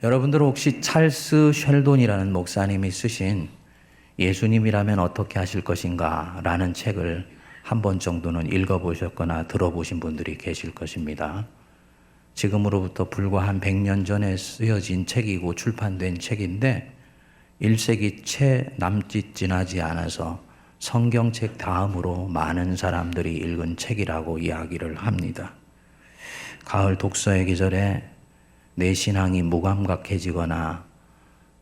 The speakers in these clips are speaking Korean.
여러분들 혹시 찰스 쉘돈이라는 목사님이 쓰신 예수님이라면 어떻게 하실 것인가 라는 책을 한 번 정도는 읽어보셨거나 들어보신 분들이 계실 것입니다. 지금으로부터 불과 한 100년 전에 쓰여진 책이고 출판된 책인데 1세기 채 남짓 지나지 않아서 성경책 다음으로 많은 사람들이 읽은 책이라고 이야기를 합니다. 가을 독서의 계절에 내 신앙이 무감각해지거나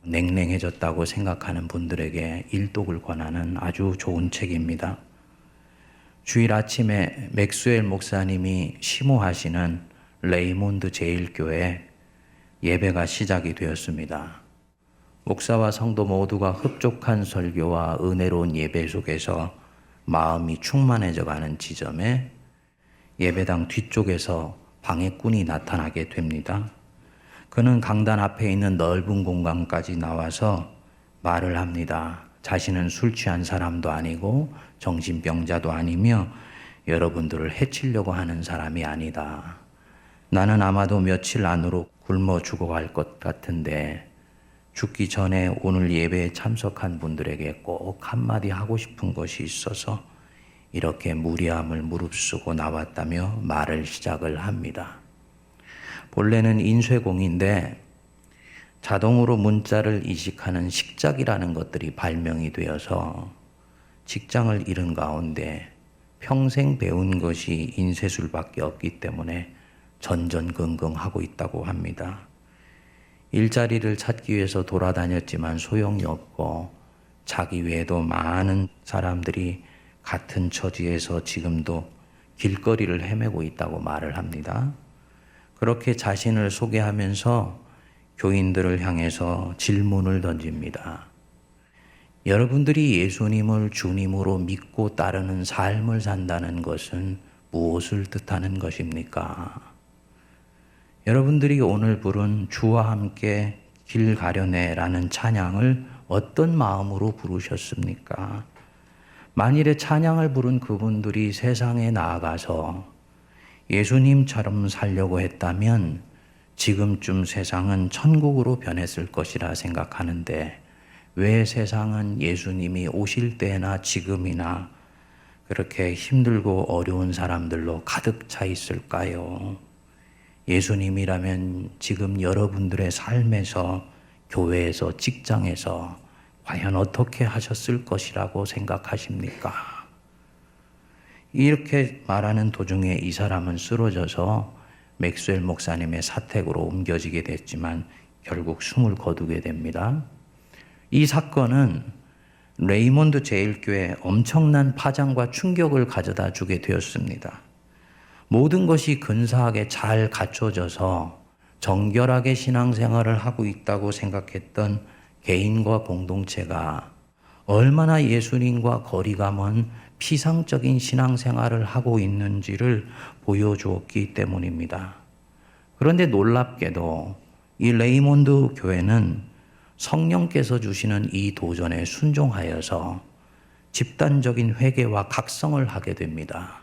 냉랭해졌다고 생각하는 분들에게 일독을 권하는 아주 좋은 책입니다. 주일 아침에 맥스웰 목사님이 시무하시는 레이몬드 제일교회 예배가 시작이 되었습니다. 목사와 성도 모두가 흡족한 설교와 은혜로운 예배 속에서 마음이 충만해져 가는 지점에 예배당 뒤쪽에서 방해꾼이 나타나게 됩니다. 그는 강단 앞에 있는 넓은 공간까지 나와서 말을 합니다. 자신은 술 취한 사람도 아니고 정신병자도 아니며 여러분들을 해치려고 하는 사람이 아니다. 나는 아마도 며칠 안으로 굶어 죽어갈 것 같은데 죽기 전에 오늘 예배에 참석한 분들에게 꼭 한마디 하고 싶은 것이 있어서 이렇게 무리함을 무릅쓰고 나왔다며 말을 시작을 합니다. 본래는 인쇄공인데 자동으로 문자를 이식하는 식작이라는 것들이 발명이 되어서 직장을 잃은 가운데 평생 배운 것이 인쇄술밖에 없기 때문에 전전긍긍하고 있다고 합니다. 일자리를 찾기 위해서 돌아다녔지만 소용이 없고 자기 외에도 많은 사람들이 같은 처지에서 지금도 길거리를 헤매고 있다고 말을 합니다. 그렇게 자신을 소개하면서 교인들을 향해서 질문을 던집니다. 여러분들이 예수님을 주님으로 믿고 따르는 삶을 산다는 것은 무엇을 뜻하는 것입니까? 여러분들이 오늘 부른 주와 함께 길 가려내라는 찬양을 어떤 마음으로 부르셨습니까? 만일에 찬양을 부른 그분들이 세상에 나아가서 예수님처럼 살려고 했다면 지금쯤 세상은 천국으로 변했을 것이라 생각하는데 왜 세상은 예수님이 오실 때나 지금이나 그렇게 힘들고 어려운 사람들로 가득 차 있을까요? 예수님이라면 지금 여러분들의 삶에서, 교회에서, 직장에서 과연 어떻게 하셨을 것이라고 생각하십니까? 이렇게 말하는 도중에 이 사람은 쓰러져서 맥스웰 목사님의 사택으로 옮겨지게 됐지만 결국 숨을 거두게 됩니다. 이 사건은 레이몬드 제일교회에 엄청난 파장과 충격을 가져다 주게 되었습니다. 모든 것이 근사하게 잘 갖춰져서 정결하게 신앙생활을 하고 있다고 생각했던 개인과 공동체가 얼마나 예수님과 거리가 먼 피상적인 신앙생활을 하고 있는지를 보여주었기 때문입니다. 그런데 놀랍게도 이 레이몬드 교회는 성령께서 주시는 이 도전에 순종하여서 집단적인 회개와 각성을 하게 됩니다.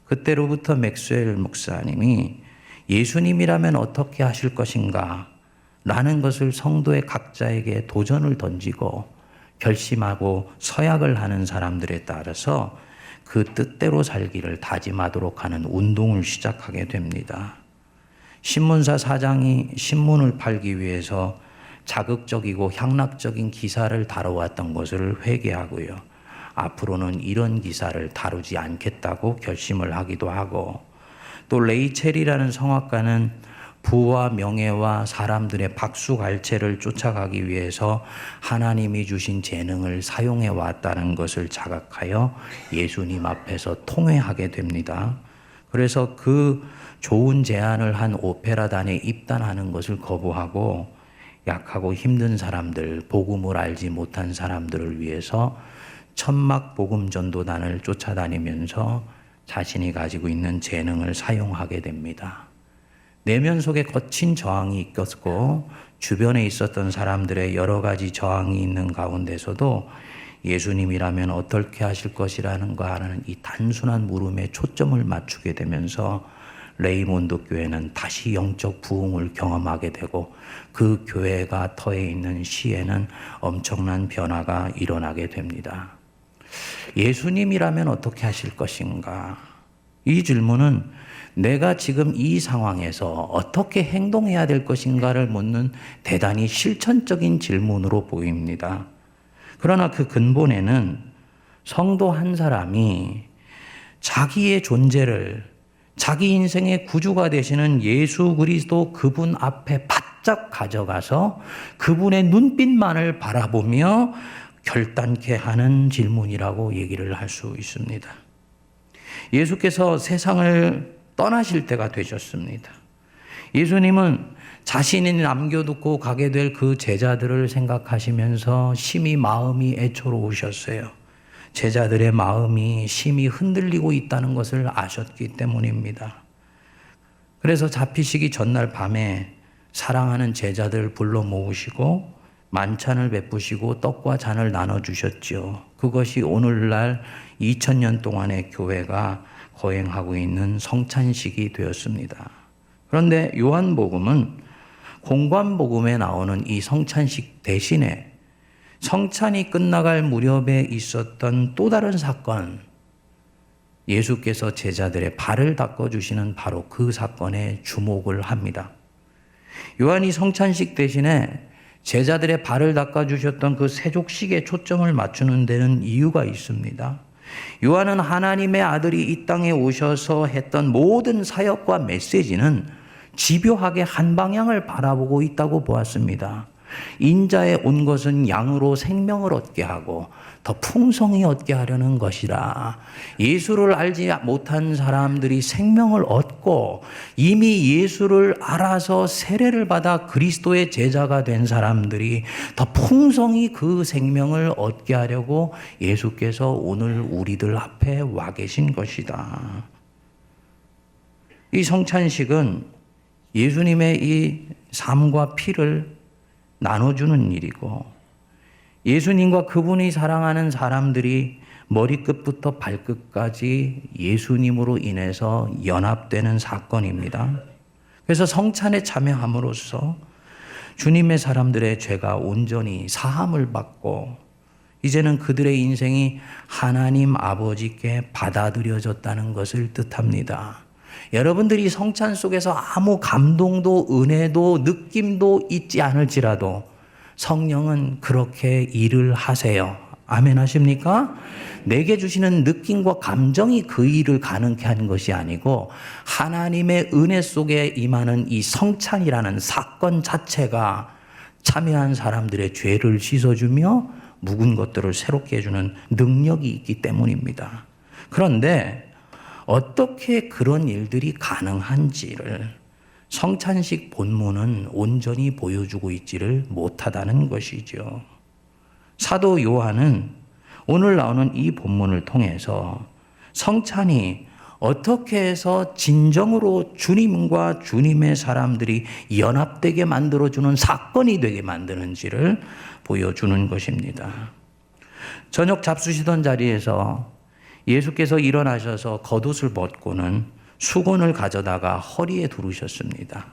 그때로부터 맥스웰 목사님이 예수님이라면 어떻게 하실 것인가 라는 것을 성도의 각자에게 도전을 던지고 결심하고 서약을 하는 사람들에 따라서 그 뜻대로 살기를 다짐하도록 하는 운동을 시작하게 됩니다. 신문사 사장이 신문을 팔기 위해서 자극적이고 향락적인 기사를 다뤄왔던 것을 회개하고요. 앞으로는 이런 기사를 다루지 않겠다고 결심을 하기도 하고, 또 레이첼이라는 성악가는 부와 명예와 사람들의 박수갈채를 쫓아가기 위해서 하나님이 주신 재능을 사용해 왔다는 것을 자각하여 예수님 앞에서 통회하게 됩니다. 그래서 그 좋은 제안을 한 오페라단에 입단하는 것을 거부하고 약하고 힘든 사람들, 복음을 알지 못한 사람들을 위해서 천막 복음 전도단을 쫓아다니면서 자신이 가지고 있는 재능을 사용하게 됩니다. 내면 속에 거친 저항이 있었고 주변에 있었던 사람들의 여러 가지 저항이 있는 가운데서도 예수님이라면 어떻게 하실 것이라는 거 하는 이 단순한 물음에 초점을 맞추게 되면서 레이몬드 교회는 다시 영적 부흥을 경험하게 되고 그 교회가 터에 있는 시에는 엄청난 변화가 일어나게 됩니다. 예수님이라면 어떻게 하실 것인가? 이 질문은 내가 지금 이 상황에서 어떻게 행동해야 될 것인가를 묻는 대단히 실천적인 질문으로 보입니다. 그러나 그 근본에는 성도 한 사람이 자기의 존재를 자기 인생의 구주가 되시는 예수 그리스도 그분 앞에 바짝 가져가서 그분의 눈빛만을 바라보며 결단케 하는 질문이라고 얘기를 할 수 있습니다. 예수께서 세상을 떠나실 때가 되셨습니다. 예수님은 자신이 남겨두고 가게 될 그 제자들을 생각하시면서 심히 마음이 애처로우셨어요. 제자들의 마음이 심히 흔들리고 있다는 것을 아셨기 때문입니다. 그래서 잡히시기 전날 밤에 사랑하는 제자들 불러 모으시고 만찬을 베푸시고 떡과 잔을 나눠주셨죠. 그것이 오늘날 2000년 동안의 교회가 거행하고 있는 성찬식이 되었습니다. 그런데 요한복음은 공관복음에 나오는 이 성찬식 대신에 성찬이 끝나갈 무렵에 있었던 또 다른 사건, 예수께서 제자들의 발을 닦아주시는 바로 그 사건에 주목을 합니다. 요한이 성찬식 대신에 제자들의 발을 닦아주셨던 그 세족식에 초점을 맞추는 데는 이유가 있습니다. 요한은 하나님의 아들이 이 땅에 오셔서 했던 모든 사역과 메시지는 집요하게 한 방향을 바라보고 있다고 보았습니다. 인자에 온 것은 양으로 생명을 얻게 하고 더 풍성히 얻게 하려는 것이라. 예수를 알지 못한 사람들이 생명을 얻고 이미 예수를 알아서 세례를 받아 그리스도의 제자가 된 사람들이 더 풍성히 그 생명을 얻게 하려고 예수께서 오늘 우리들 앞에 와 계신 것이다. 이 성찬식은 예수님의 이 삶과 피를 나눠주는 일이고 예수님과 그분이 사랑하는 사람들이 머리끝부터 발끝까지 예수님으로 인해서 연합되는 사건입니다. 그래서 성찬에 참여함으로써 주님의 사람들의 죄가 온전히 사함을 받고 이제는 그들의 인생이 하나님 아버지께 받아들여졌다는 것을 뜻합니다. 여러분들이 성찬 속에서 아무 감동도 은혜도 느낌도 있지 않을지라도 성령은 그렇게 일을 하세요. 아멘 하십니까? 내게 주시는 느낌과 감정이 그 일을 가능케 하는 것이 아니고 하나님의 은혜 속에 임하는 이 성찬이라는 사건 자체가 참여한 사람들의 죄를 씻어주며 묵은 것들을 새롭게 해주는 능력이 있기 때문입니다. 그런데 어떻게 그런 일들이 가능한지를 성찬식 본문은 온전히 보여주고 있지를 못하다는 것이죠. 사도 요한은 오늘 나오는 이 본문을 통해서 성찬이 어떻게 해서 진정으로 주님과 주님의 사람들이 연합되게 만들어주는 사건이 되게 만드는지를 보여주는 것입니다. 저녁 잡수시던 자리에서 예수께서 일어나셔서 겉옷을 벗고는 수건을 가져다가 허리에 두르셨습니다.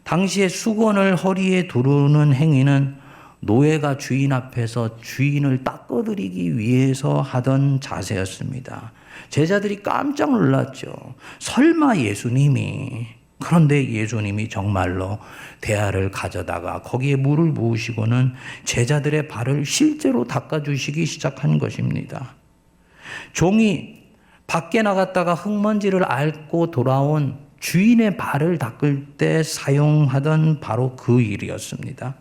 당시에 수건을 허리에 두르는 행위는 노예가 주인 앞에서 주인을 닦아드리기 위해서 하던 자세였습니다. 제자들이 깜짝 놀랐죠. 설마 예수님이, 그런데 예수님이 정말로 대야를 가져다가 거기에 물을 부으시고는 제자들의 발을 실제로 닦아주시기 시작한 것입니다. 종이 밖에 나갔다가 흙먼지를 앓고 돌아온 주인의 발을 닦을 때 사용하던 바로 그 일이었습니다.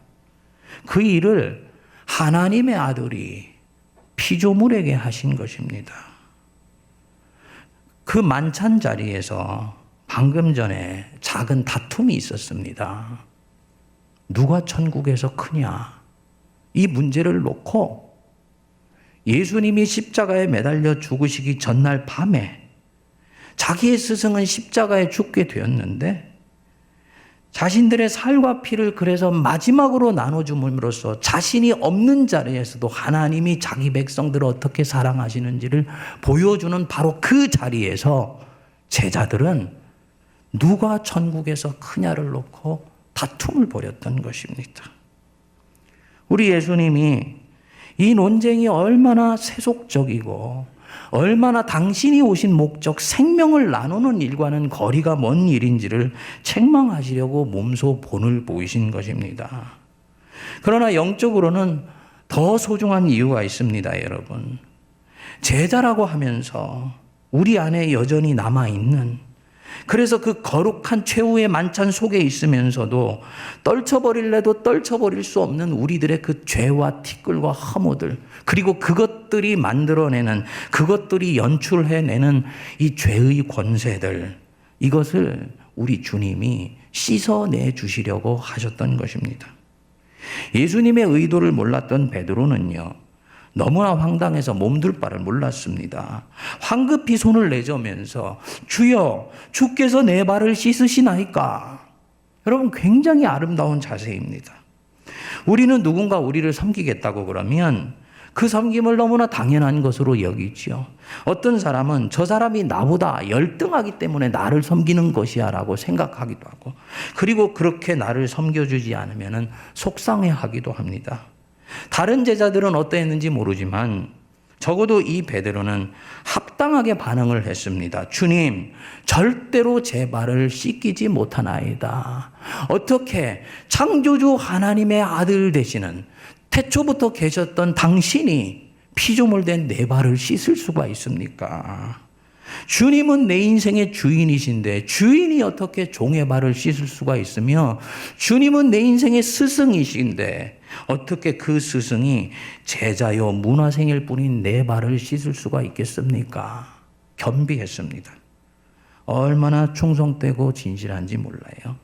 그 일을 하나님의 아들이 피조물에게 하신 것입니다. 그 만찬 자리에서 방금 전에 작은 다툼이 있었습니다. 누가 천국에서 크냐? 이 문제를 놓고 예수님이 십자가에 매달려 죽으시기 전날 밤에 자기의 스승은 십자가에 죽게 되었는데 자신들의 살과 피를 그래서 마지막으로 나눠줌으로써 자신이 없는 자리에서도 하나님이 자기 백성들을 어떻게 사랑하시는지를 보여주는 바로 그 자리에서 제자들은 누가 천국에서 크냐를 놓고 다툼을 벌였던 것입니다. 우리 예수님이 이 논쟁이 얼마나 세속적이고 얼마나 당신이 오신 목적 생명을 나누는 일과는 거리가 먼 일인지를 책망하시려고 몸소 본을 보이신 것입니다. 그러나 영적으로는 더 소중한 이유가 있습니다, 여러분. 제자라고 하면서 우리 안에 여전히 남아있는, 그래서 그 거룩한 최후의 만찬 속에 있으면서도 떨쳐버릴래도 떨쳐버릴 수 없는 우리들의 그 죄와 티끌과 허무들, 그리고 그것들이 만들어내는, 그것들이 연출해내는 이 죄의 권세들, 이것을 우리 주님이 씻어내 주시려고 하셨던 것입니다. 예수님의 의도를 몰랐던 베드로는요, 너무나 황당해서 몸둘 바를 몰랐습니다. 황급히 손을 내저면서 주여, 주께서 내 발을 씻으시나이까. 여러분, 굉장히 아름다운 자세입니다. 우리는 누군가 우리를 섬기겠다고 그러면 그 섬김을 너무나 당연한 것으로 여기지요. 어떤 사람은 저 사람이 나보다 열등하기 때문에 나를 섬기는 것이야 라고 생각하기도 하고, 그리고 그렇게 나를 섬겨주지 않으면 속상해하기도 합니다. 다른 제자들은 어떠했는지 모르지만 적어도 이 베드로는 합당하게 반응을 했습니다. 주님, 절대로 제 발을 씻기지 못하나이다. 어떻게 창조주 하나님의 아들 되시는, 태초부터 계셨던 당신이 피조물 된 내 발을 씻을 수가 있습니까? 주님은 내 인생의 주인이신데 주인이 어떻게 종의 발을 씻을 수가 있으며, 주님은 내 인생의 스승이신데 어떻게 그 스승이 제자요 문화생일 뿐인 내 발을 씻을 수가 있겠습니까? 겸비했습니다. 얼마나 충성되고 진실한지 몰라요.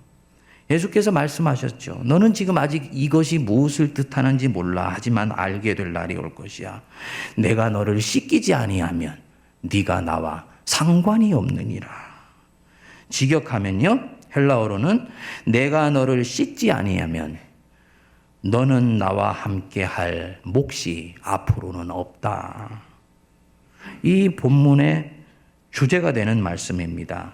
예수께서 말씀하셨죠. 너는 지금 아직 이것이 무엇을 뜻하는지 몰라. 하지만 알게 될 날이 올 것이야. 내가 너를 씻기지 아니하면 네가 나와 상관이 없느니라. 직역하면요, 헬라어로는 내가 너를 씻지 아니하면 너는 나와 함께 할 몫이 앞으로는 없다. 이 본문의 주제가 되는 말씀입니다.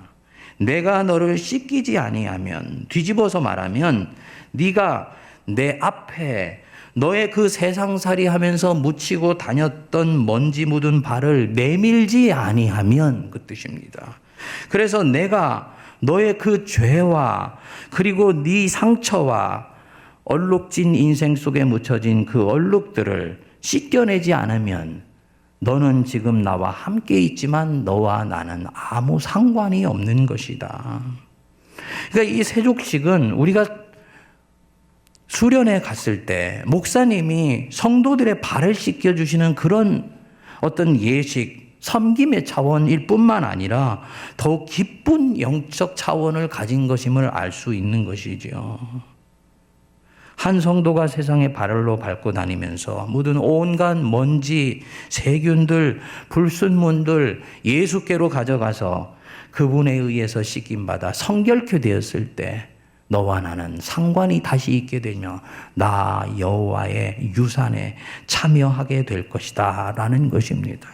내가 너를 씻기지 아니하면, 뒤집어서 말하면 네가 내 앞에 너의 그 세상살이 하면서 묻히고 다녔던 먼지 묻은 발을 내밀지 아니하면, 그 뜻입니다. 그래서 내가 너의 그 죄와 그리고 네 상처와 얼룩진 인생 속에 묻혀진 그 얼룩들을 씻겨내지 않으면 너는 지금 나와 함께 있지만 너와 나는 아무 상관이 없는 것이다. 그러니까 이 세족식은 우리가 수련회 갔을 때 목사님이 성도들의 발을 씻겨주시는 그런 어떤 예식, 섬김의 차원일 뿐만 아니라 더욱 깊은 영적 차원을 가진 것임을 알 수 있는 것이죠. 한 성도가 세상에 발로 밟고 다니면서 묻은 온갖 먼지, 세균들, 불순물들 예수께로 가져가서 그분에 의해서 씻김받아 성결케 되었을 때 너와 나는 상관이 다시 있게 되며 나 여호와의 유산에 참여하게 될 것이다 라는 것입니다.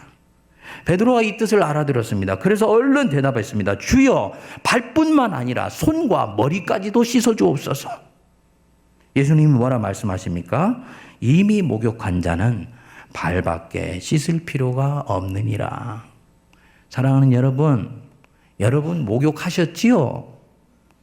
베드로가 이 뜻을 알아들었습니다. 그래서 얼른 대답했습니다. 주여, 발뿐만 아니라 손과 머리까지도 씻어주옵소서. 예수님이 뭐라 말씀하십니까? 이미 목욕한 자는 발밖에 씻을 필요가 없느니라. 사랑하는 여러분, 여러분 목욕하셨지요?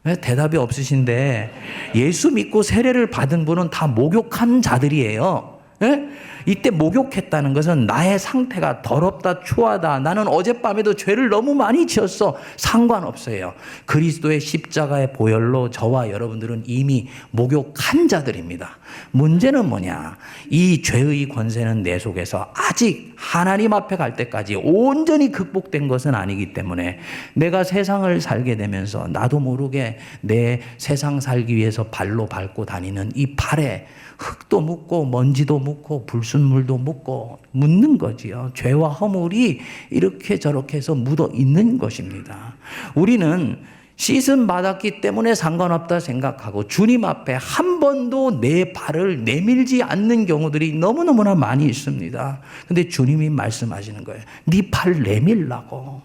왜 대답이 없으신데, 예수 믿고 세례를 받은 분은 다 목욕한 자들이에요. 예? 이때 목욕했다는 것은 나의 상태가 더럽다, 추하다, 나는 어젯밤에도 죄를 너무 많이 지었어, 상관없어요. 그리스도의 십자가의 보혈로 저와 여러분들은 이미 목욕한 자들입니다. 문제는 뭐냐? 이 죄의 권세는 내 속에서 아직 하나님 앞에 갈 때까지 온전히 극복된 것은 아니기 때문에 내가 세상을 살게 되면서 나도 모르게 내 세상 살기 위해서 발로 밟고 다니는 이 발에 흙도 묻고 먼지도 묻고 불순물도 묻고 묻는 거지요. 죄와 허물이 이렇게 저렇게 해서 묻어 있는 것입니다. 우리는 씻음 받았기 때문에 상관없다 생각하고 주님 앞에 한 번도 내 발을 내밀지 않는 경우들이 너무너무나 많이 있습니다. 근데 주님이 말씀하시는 거예요. 네 발 내밀라고.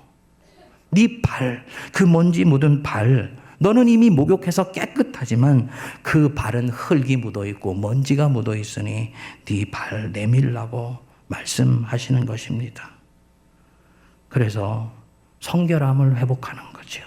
네 발, 그 먼지 묻은 발, 너는 이미 목욕해서 깨끗하지만 그 발은 흙이 묻어있고 먼지가 묻어있으니 네 발 내밀라고 말씀하시는 것입니다. 그래서 성결함을 회복하는 거죠.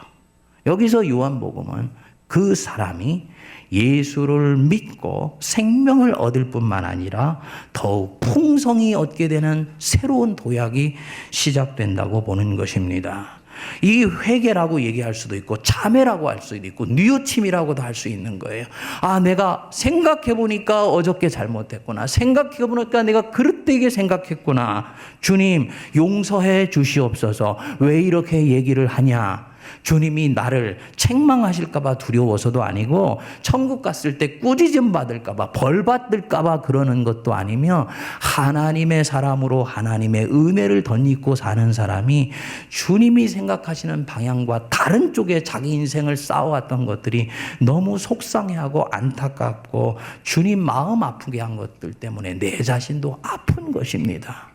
여기서 요한복음은 그 사람이 예수를 믿고 생명을 얻을 뿐만 아니라 더욱 풍성히 얻게 되는 새로운 도약이 시작된다고 보는 것입니다. 이 회개라고 얘기할 수도 있고 참회라고 할 수도 있고 뉘우침이라고도 할 수 있는 거예요. 아, 내가 생각해보니까 어저께 잘못했구나. 생각해보니까 내가 그릇되게 생각했구나. 주님 용서해 주시옵소서. 왜 이렇게 얘기를 하냐. 주님이 나를 책망하실까봐 두려워서도 아니고 천국 갔을 때 꾸짖음 받을까봐 벌 받을까봐 그러는 것도 아니며 하나님의 사람으로 하나님의 은혜를 덧입고 사는 사람이 주님이 생각하시는 방향과 다른 쪽에 자기 인생을 쌓아왔던 것들이 너무 속상해하고 안타깝고 주님 마음 아프게 한 것들 때문에 내 자신도 아픈 것입니다.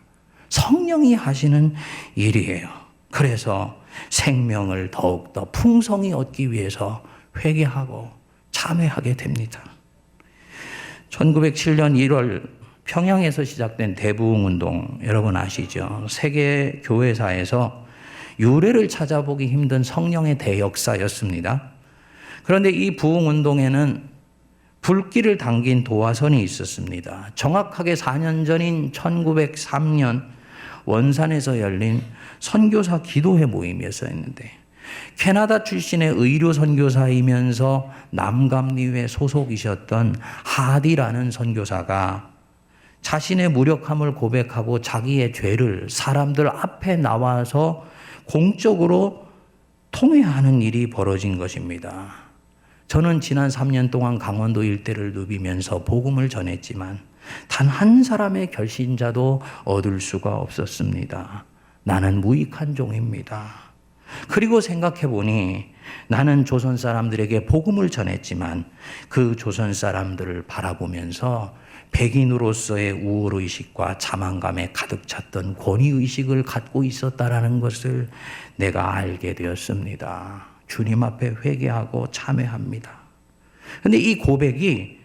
성령이 하시는 일이에요. 그래서 생명을 더욱더 풍성히 얻기 위해서 회개하고 참회하게 됩니다. 1907년 1월 평양에서 시작된 대부흥운동 여러분 아시죠? 세계 교회사에서 유래를 찾아보기 힘든 성령의 대역사였습니다. 그런데 이 부흥운동에는 불길을 당긴 도화선이 있었습니다. 정확하게 4년 전인 1903년 원산에서 열린 선교사 기도회 모임이었었는데 캐나다 출신의 의료 선교사이면서 남감리회 소속이셨던 하디라는 선교사가 자신의 무력함을 고백하고 자기의 죄를 사람들 앞에 나와서 공적으로 통회하는 일이 벌어진 것입니다. 저는 지난 3년 동안 강원도 일대를 누비면서 복음을 전했지만 단 한 사람의 결신자도 얻을 수가 없었습니다. 나는 무익한 종입니다. 그리고 생각해 보니 나는 조선 사람들에게 복음을 전했지만 그 조선 사람들을 바라보면서 백인으로서의 우월의식과 자만감에 가득 찼던 권위의식을 갖고 있었다라는 것을 내가 알게 되었습니다. 주님 앞에 회개하고 참회합니다. 그런데 이 고백이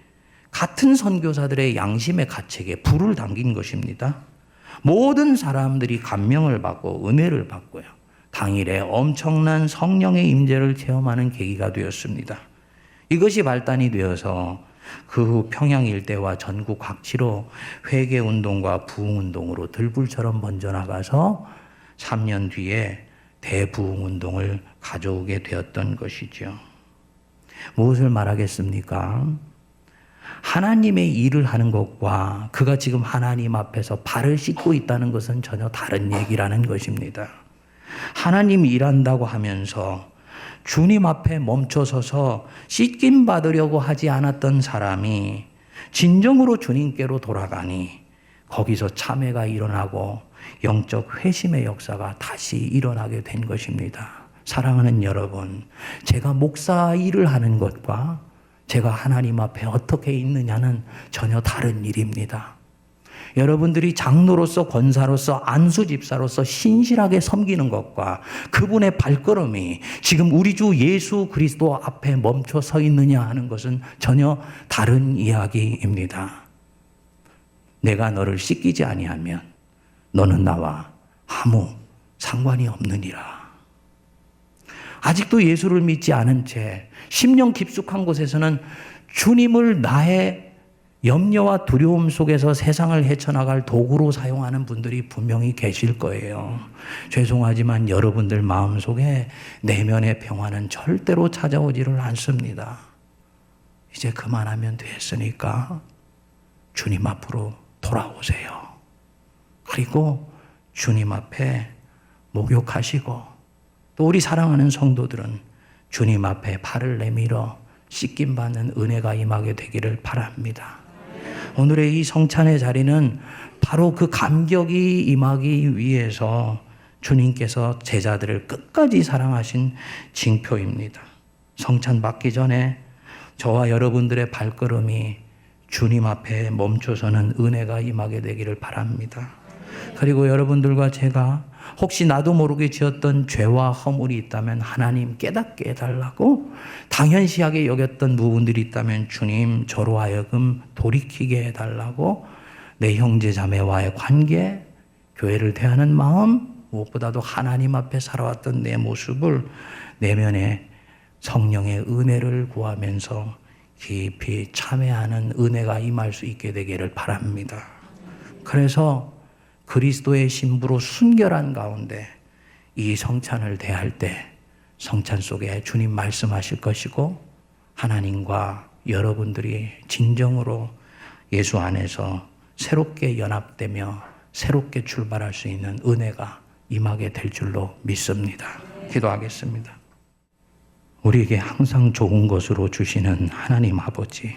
같은 선교사들의 양심의 가책에 불을 당긴 것입니다. 모든 사람들이 감명을 받고 은혜를 받고요. 당일에 엄청난 성령의 임재를 체험하는 계기가 되었습니다. 이것이 발단이 되어서 그 후 평양 일대와 전국 각지로 회개운동과 부흥운동으로 들불처럼 번져나가서 3년 뒤에 대부흥운동을 가져오게 되었던 것이죠. 무엇을 말하겠습니까? 하나님의 일을 하는 것과 그가 지금 하나님 앞에서 발을 씻고 있다는 것은 전혀 다른 얘기라는 것입니다. 하나님이 일한다고 하면서 주님 앞에 멈춰서서 씻김 받으려고 하지 않았던 사람이 진정으로 주님께로 돌아가니 거기서 참회가 일어나고 영적 회심의 역사가 다시 일어나게 된 것입니다. 사랑하는 여러분, 제가 목사 일을 하는 것과 제가 하나님 앞에 어떻게 있느냐는 전혀 다른 일입니다. 여러분들이 장로로서 권사로서 안수집사로서 신실하게 섬기는 것과 그분의 발걸음이 지금 우리 주 예수 그리스도 앞에 멈춰 서 있느냐 하는 것은 전혀 다른 이야기입니다. 내가 너를 씻기지 아니하면 너는 나와 아무 상관이 없느니라. 아직도 예수를 믿지 않은 채 심령 깊숙한 곳에서는 주님을 나의 염려와 두려움 속에서 세상을 헤쳐나갈 도구로 사용하는 분들이 분명히 계실 거예요. 죄송하지만 여러분들 마음속에 내면의 평화는 절대로 찾아오지를 않습니다. 이제 그만하면 됐으니까 주님 앞으로 돌아오세요. 그리고 주님 앞에 목욕하시고 또 우리 사랑하는 성도들은 주님 앞에 발을 내밀어 씻김 받는 은혜가 임하게 되기를 바랍니다. 오늘의 이 성찬의 자리는 바로 그 감격이 임하기 위해서 주님께서 제자들을 끝까지 사랑하신 징표입니다. 성찬 받기 전에 저와 여러분들의 발걸음이 주님 앞에 멈춰서는 은혜가 임하게 되기를 바랍니다. 그리고 여러분들과 제가 혹시 나도 모르게 지었던 죄와 허물이 있다면 하나님 깨닫게 해달라고, 당연시하게 여겼던 부분들이 있다면 주님 저로 하여금 돌이키게 해달라고, 내 형제 자매와의 관계, 교회를 대하는 마음, 무엇보다도 하나님 앞에 살아왔던 내 모습을 내면에 성령의 은혜를 구하면서 깊이 참회하는 은혜가 임할 수 있게 되기를 바랍니다. 그래서 그리스도의 신부로 순결한 가운데 이 성찬을 대할 때 성찬 속에 주님 말씀하실 것이고, 하나님과 여러분들이 진정으로 예수 안에서 새롭게 연합되며 새롭게 출발할 수 있는 은혜가 임하게 될 줄로 믿습니다. 기도하겠습니다. 우리에게 항상 좋은 것으로 주시는 하나님 아버지,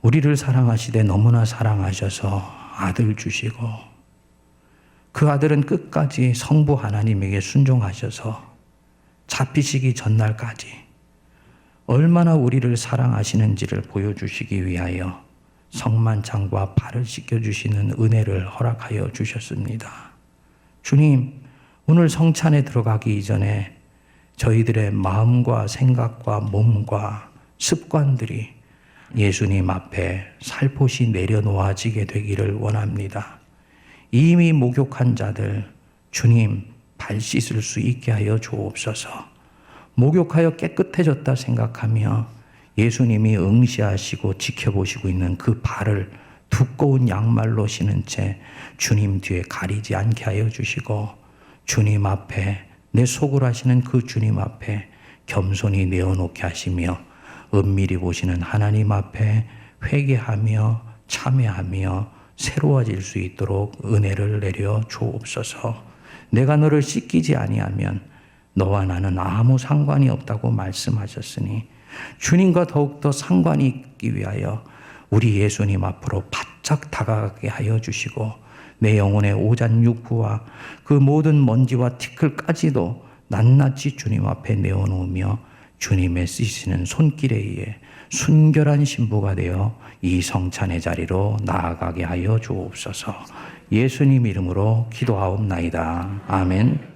우리를 사랑하시되 너무나 사랑하셔서 아들 주시고, 그 아들은 끝까지 성부 하나님에게 순종하셔서 잡히시기 전날까지 얼마나 우리를 사랑하시는지를 보여주시기 위하여 성만찬과 발을 씻겨주시는 은혜를 허락하여 주셨습니다. 주님, 오늘 성찬에 들어가기 이전에 저희들의 마음과 생각과 몸과 습관들이 예수님 앞에 살포시 내려놓아지게 되기를 원합니다. 이미 목욕한 자들, 주님 발 씻을 수 있게 하여 주옵소서. 목욕하여 깨끗해졌다 생각하며 예수님이 응시하시고 지켜보시고 있는 그 발을 두꺼운 양말로 신은 채 주님 뒤에 가리지 않게 하여 주시고, 주님 앞에, 내 속을 하시는 그 주님 앞에 겸손히 내어놓게 하시며, 은밀히 보시는 하나님 앞에 회개하며 참회하며 새로워질 수 있도록 은혜를 내려 주옵소서. 내가 너를 씻기지 아니하면 너와 나는 아무 상관이 없다고 말씀하셨으니, 주님과 더욱더 상관이 있기 위하여 우리 예수님 앞으로 바짝 다가가게 하여 주시고, 내 영혼의 오잔육부와 그 모든 먼지와 티끌까지도 낱낱이 주님 앞에 내어놓으며 주님의 쓰시는 손길에 의해 순결한 신부가 되어 이 성찬의 자리로 나아가게 하여 주옵소서. 예수님 이름으로 기도하옵나이다. 아멘.